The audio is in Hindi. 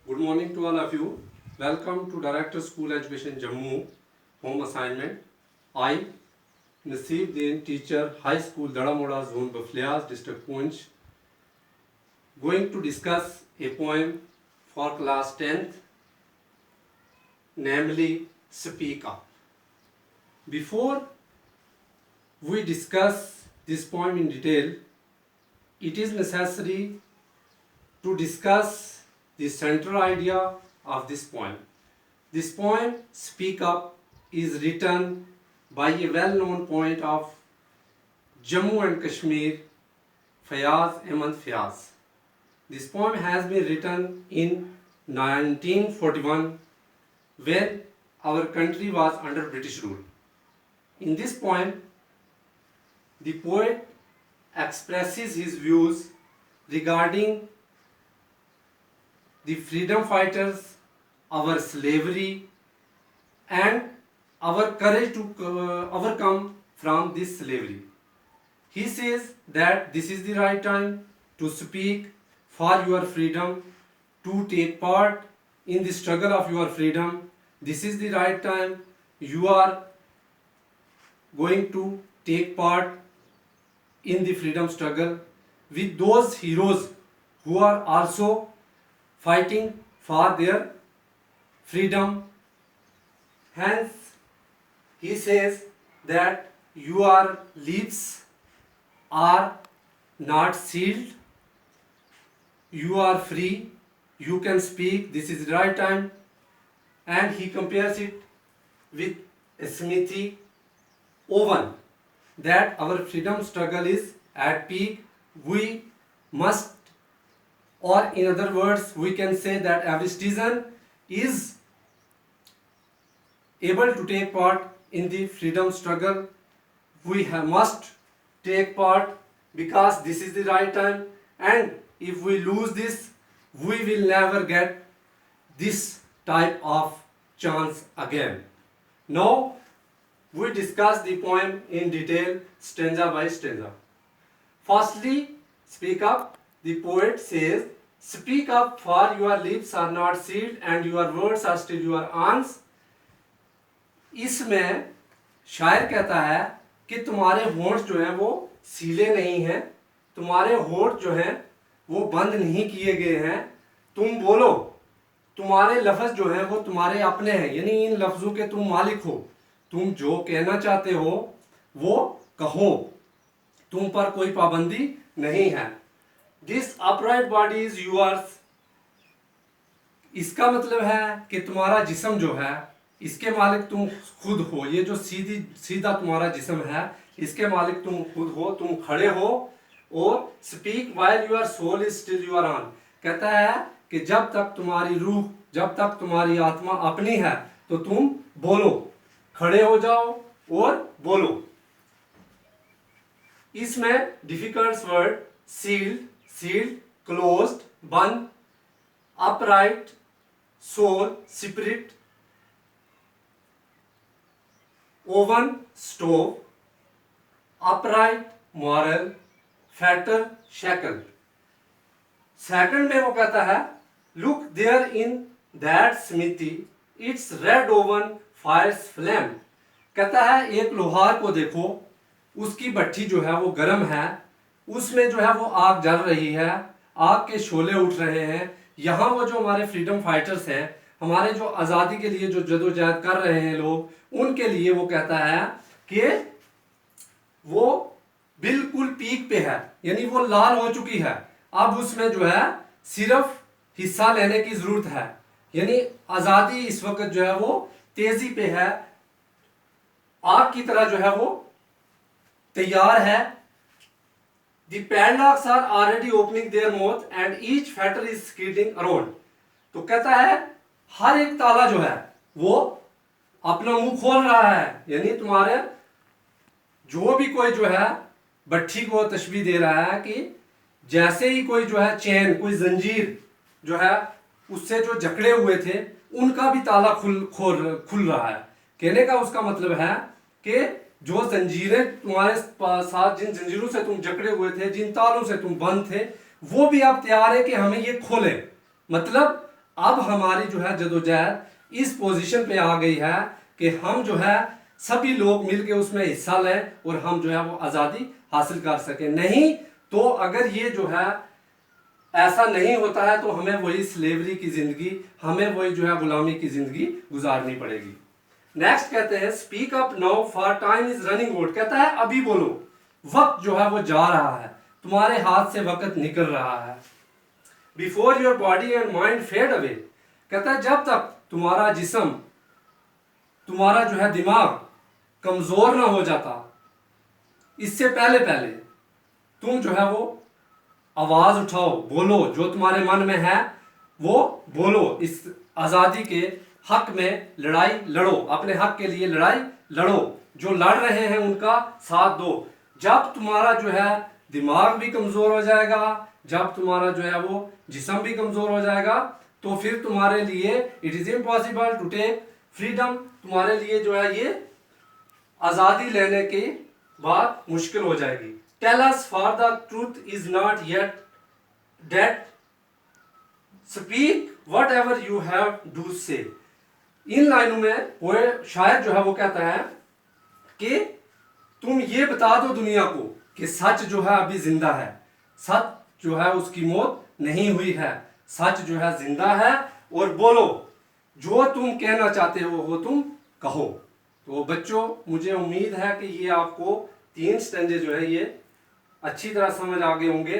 Good morning to all of you. Welcome to Director School Education Jammu home assignment. I, Naseeb Din, teacher, High School Dadamoda Zone Baflias, District Poonch, going to discuss a poem for class 10th, namely Speak Up. Before we discuss this poem in detail, it is necessary to discuss the central idea of this poem. This poem, Speak Up, is written by a well-known poet of Jammu and Kashmir, Fayaz Ahmad Fayaz. This poem has been written in 1941 when our country was under British rule. In this poem, the poet expresses his views regarding the freedom fighters, our slavery, and our courage to overcome from this slavery. He says that this is the right time to speak for your freedom, to take part in the struggle of your freedom. This is the right time you are going to take part in the freedom struggle with those heroes who are also fighting for their freedom. Hence, he says that your lips are not sealed, you are free, you can speak, this is the right time. And he compares it with a smithy oven, that our freedom struggle is at peak. We must, or in other words, we can say that every citizen is able to take part in the freedom struggle. We must take part because this is the right time, and if we lose this, we will never get this type of chance again. Now, we discuss the poem in detail, stanza by stanza. Firstly, Speak Up. The poet says, Speak up, for your lips are not sealed and your words are still your arms. इसमें शायर कहता है कि तुम्हारे होंठ जो हैं वो सीले नहीं हैं, तुम्हारे होंठ जो हैं वो बंद नहीं किए गए हैं, तुम बोलो, तुम्हारे लफ्ज़ जो हैं वो तुम्हारे अपने हैं, यानी इन लफ्ज़ों के तुम मालिक हो, तुम जो कहना चाहते हो वो कहो, तुम पर कोई पाबंदी नहीं है. This upright body is yours. इसका मतलब है कि तुम्हारा जिस्म जो है इसके मालिक तुम खुद हो. ये जो सीधा तुम्हारा जिस्म है इसके मालिक तुम खुद हो, तुम खड़े हो. और speak while your soul is still your own. कहता है कि जब तक तुम्हारी रूह, जब तक तुम्हारी आत्मा अपनी है तो तुम बोलो, खड़े हो जाओ और बोलो. इसमें difficult word sealed, sealed, closed, बंद, upright, soul, spirit, oven, stove, upright, moral, fatal, shackle. Second में वो कहता है, look there in that smithy, it's red oven fires flame. कहता है एक लोहार को देखो, उसकी भट्टी जो है वो गर्म है, उसमें जो है वो आग जल रही है, आग के शोले उठ रहे हैं. यहाँ वो जो हमारे फ्रीडम फाइटर्स हैं, हमारे जो आज़ादी के लिए जो जदोजहद कर रहे हैं लोग, उनके लिए वो कहता है कि वो बिल्कुल पीक पे है, यानी वो लाल हो चुकी है. अब उसमें जो है सिर्फ हिस्सा लेने की जरूरत है, यानी आज़ादी इस वक्त जो है वो तेजी पे है, आग की तरह जो है वो तैयार है. The padlocks are already opening their mouth and each fetter is skidding around. तो कहता है हर एक ताला जो है वो अपना मुंह खोल रहा है, यानी तुम्हारे जो भी कोई जो है भट्टी को तशबीह दे रहा है कि जैसे ही कोई जो है चैन, कोई जंजीर जो है उससे जो जकड़े हुए थे उनका भी ताला खुल रहा है. कहने का उसका मतलब है कि जो जंजीरें तुम्हारे साथ, जिन जंजीरों से तुम जकड़े हुए थे, जिन तालों से तुम बंद थे, वो भी अब तैयार है कि हमें ये खोले. मतलब अब हमारी जो है जदोजहद इस पोजीशन पे आ गई है कि हम जो है सभी लोग मिलके उसमें हिस्सा लें और हम जो है वो आज़ादी हासिल कर सकें। नहीं तो अगर ये जो है ऐसा नहीं होता है तो हमें वही स्लेवरी की जिंदगी, हमें वही जो है गुलामी की जिंदगी गुजारनी पड़ेगी। नेक्स्ट कहते हैं speak up now for time is running out. कहता है अभी बोलो, वक्त जो है वो जा रहा है, तुम्हारे हाथ से वक्त निकल रहा है। Before your body and mind fade away. कहता है जब तक तुम्हारा जिस्म, तुम्हारा जो है दिमाग कमजोर ना हो जाता, इससे पहले पहले तुम जो है वो आवाज उठाओ, बोलो, जो तुम्हारे मन में है वो बोलो, इस आजादी के हक में लड़ाई लड़ो, अपने हक के लिए लड़ाई लड़ो, जो लड़ रहे हैं उनका साथ दो। जब तुम्हारा जो है दिमाग भी कमजोर हो जाएगा, जब तुम्हारा जो है वो जिस्म भी कमजोर हो जाएगा, तो फिर तुम्हारे लिए it is impossible to take freedom. तुम्हारे लिए जो है ये आजादी लेने की बात मुश्किल हो जाएगी। Tell us for the truth is not yet dead, speak whatever you have do say. इन लाइनों में वो शायद जो है वो कहता है कि तुम ये बता दो दुनिया को कि सच जो है अभी जिंदा है, सच जो है उसकी मौत नहीं हुई है, सच जो है जिंदा है, और बोलो जो तुम कहना चाहते हो वो तुम कहो। तो बच्चों मुझे उम्मीद है कि ये आपको 3 स्टेंजे जो है ये अच्छी तरह समझ आ गए होंगे।